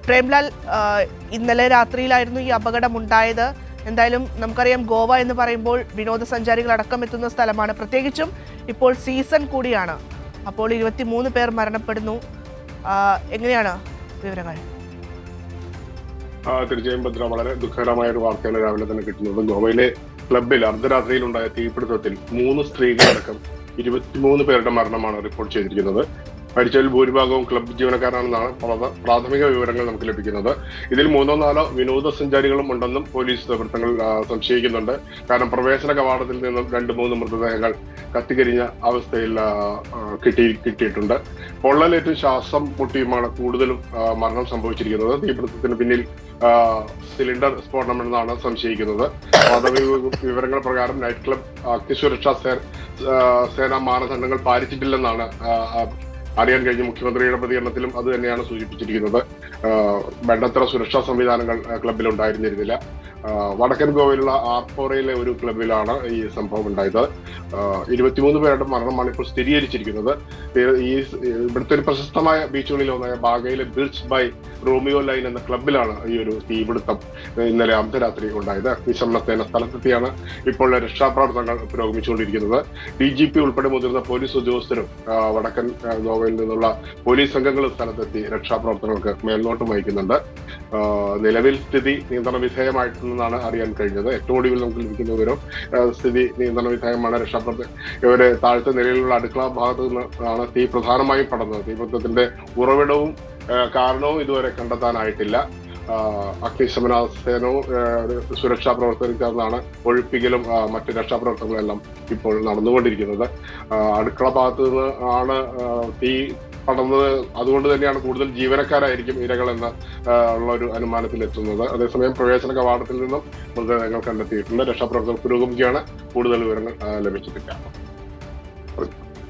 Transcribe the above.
പ്രേംലാൽ, ഇന്നലെ രാത്രിയിലായിരുന്നു ഈ അപകടം ഉണ്ടായത്. എന്തായാലും നമുക്കറിയാം, ഗോവ എന്ന് പറയുമ്പോൾ വിനോദസഞ്ചാരികൾ അടക്കം എത്തുന്ന സ്ഥലമാണ്, പ്രത്യേകിച്ചും ഇപ്പോൾ സീസൺ കൂടിയാണ്. അപ്പോൾ 23 പേർ മരണപ്പെടുന്നു. എങ്ങനെയാണ് വിവരങ്ങൾ? തീർച്ചയായും ഭദ്ര, വളരെ ദുഃഖകരമായ ഒരു വാർത്തയാണ് രാവിലെ തന്നെ കിട്ടുന്നത്. ഗോവയിലെ ക്ലബിൽ അർദ്ധരാത്രിയിലുണ്ടായ തീപിടുത്തത്തിൽ 3 സ്ത്രീകളടക്കം 23 പേരുടെ മരണമാണ് റിപ്പോർട്ട് ചെയ്തിരിക്കുന്നത്. മരിച്ചതിൽ ഭൂരിഭാഗവും ക്ലബ് ജീവനക്കാരാണെന്നാണ് പ്രാഥമിക വിവരങ്ങൾ നമുക്ക് ലഭിക്കുന്നത്. ഇതിൽ 3-4 വിനോദസഞ്ചാരികളും ഉണ്ടെന്നും പോലീസ് വൃത്തങ്ങൾ സംശയിക്കുന്നുണ്ട്. കാരണം പ്രവേശന കവാടത്തിൽ നിന്നും 2-3 മൃതദേഹങ്ങൾ കത്തിക്കരിഞ്ഞ അവസ്ഥയിൽ കിട്ടിയിട്ടുണ്ട്. പൊള്ളലേറ്റ് ശ്വാസം മുട്ടിയുമാണ് കൂടുതലും മരണം സംഭവിച്ചിരിക്കുന്നത്. തീപിടുത്തത്തിന് പിന്നിൽ സിലിണ്ടർ സ്ഫോടനമെന്നാണ് സംശയിക്കുന്നത്. പ്രാഥമിക വിവരങ്ങൾ പ്രകാരം നൈറ്റ് ക്ലബ് അഗ്നിസുരക്ഷാ സേന മാനദണ്ഡങ്ങൾ പാലിച്ചിട്ടില്ലെന്നാണ് അറിയാൻ കഴിഞ്ഞ. മുഖ്യമന്ത്രിയുടെ പ്രതികരണത്തിലും അത് തന്നെയാണ് സൂചിപ്പിച്ചിരിക്കുന്നത്. വേണ്ടത്ര സുരക്ഷാ സംവിധാനങ്ങൾ ക്ലബിൽ ഉണ്ടായിരുന്നിരുന്നില്ല. വടക്കൻ ഗോവയിലുള്ള ആർപ്പോറയിലെ ഒരു ക്ലബിലാണ് ഈ സംഭവം ഉണ്ടായത്. 23 പേരുടെ മരണമാണ് ഇപ്പോൾ സ്ഥിരീകരിച്ചിരിക്കുന്നത്. ഇവിടുത്തെ ഒരു പ്രശസ്തമായ ബീച്ചുകളിൽ ഒന്നായ ബാഗയിലെ ബീച്ച് ബൈ റോമിയോ ലൈൻ എന്ന ക്ലബിലാണ് ഈ ഒരു തീപിടുത്തം ഇന്നലെ അർദ്ധരാത്രി ഉണ്ടായത്. അഗ്നിശമന സേന സ്ഥലത്തെത്തിയാണ് ഇപ്പോൾ രക്ഷാപ്രവർത്തനങ്ങൾ പുരോഗമിച്ചുകൊണ്ടിരിക്കുന്നത്. DGP ഉൾപ്പെടെ മുതിർന്ന പോലീസ് ഉദ്യോഗസ്ഥരും വടക്കൻ ഗോവയിൽ നിന്നുള്ള പോലീസ് സംഘങ്ങളും സ്ഥലത്തെത്തി രക്ഷാപ്രവർത്തനങ്ങൾക്ക് മേൽനോട്ടം വഹിക്കുന്നുണ്ട്. നിലവിൽ സ്ഥിതി നിയന്ത്രണ വിധേയമായിട്ടുണ്ടെന്നാണ് അറിയാൻ കഴിഞ്ഞത്. ഏറ്റവും ഒടുവിൽ നമുക്ക് ലഭിക്കുന്ന വിവരം സ്ഥിതി നിയന്ത്രണ വിധേയമാണ്. ഇവരെ താഴത്തെ നിലയിലുള്ള അടുക്കള ഭാഗത്ത് നിന്നാണ് തീ പ്രധാനമായും പടർന്നത്. തീപിടുത്തത്തിന്റെ ഉറവിടവും കാരണവും ഇതുവരെ കണ്ടെത്താനായിട്ടില്ല. അഗ്നിശമന സേനവും സുരക്ഷാ പ്രവർത്തകരും ചേർന്നാണ് ഒഴിപ്പിക്കലും മറ്റ് രക്ഷാപ്രവർത്തനങ്ങളെല്ലാം ഇപ്പോൾ നടന്നുകൊണ്ടിരിക്കുന്നത്. അടുക്കള ഭാഗത്ത് നിന്ന് ആണ് തീ പടർന്നത്. അതുകൊണ്ട് തന്നെയാണ് കൂടുതൽ ജീവനക്കാരായിരിക്കും ഇരകൾ എന്ന ഉള്ള ഒരു അനുമാനത്തിൽ എത്തുന്നത്. അതേസമയം പ്രവേശന കവാടത്തിൽ നിന്നും മൃതദേഹങ്ങൾ കണ്ടെത്തിയിട്ടുണ്ട്. രക്ഷാപ്രവർത്തകർ പുരോഗമിക്കുകയാണ്. കൂടുതൽ വിവരങ്ങൾ ലഭിച്ചിട്ടില്ല.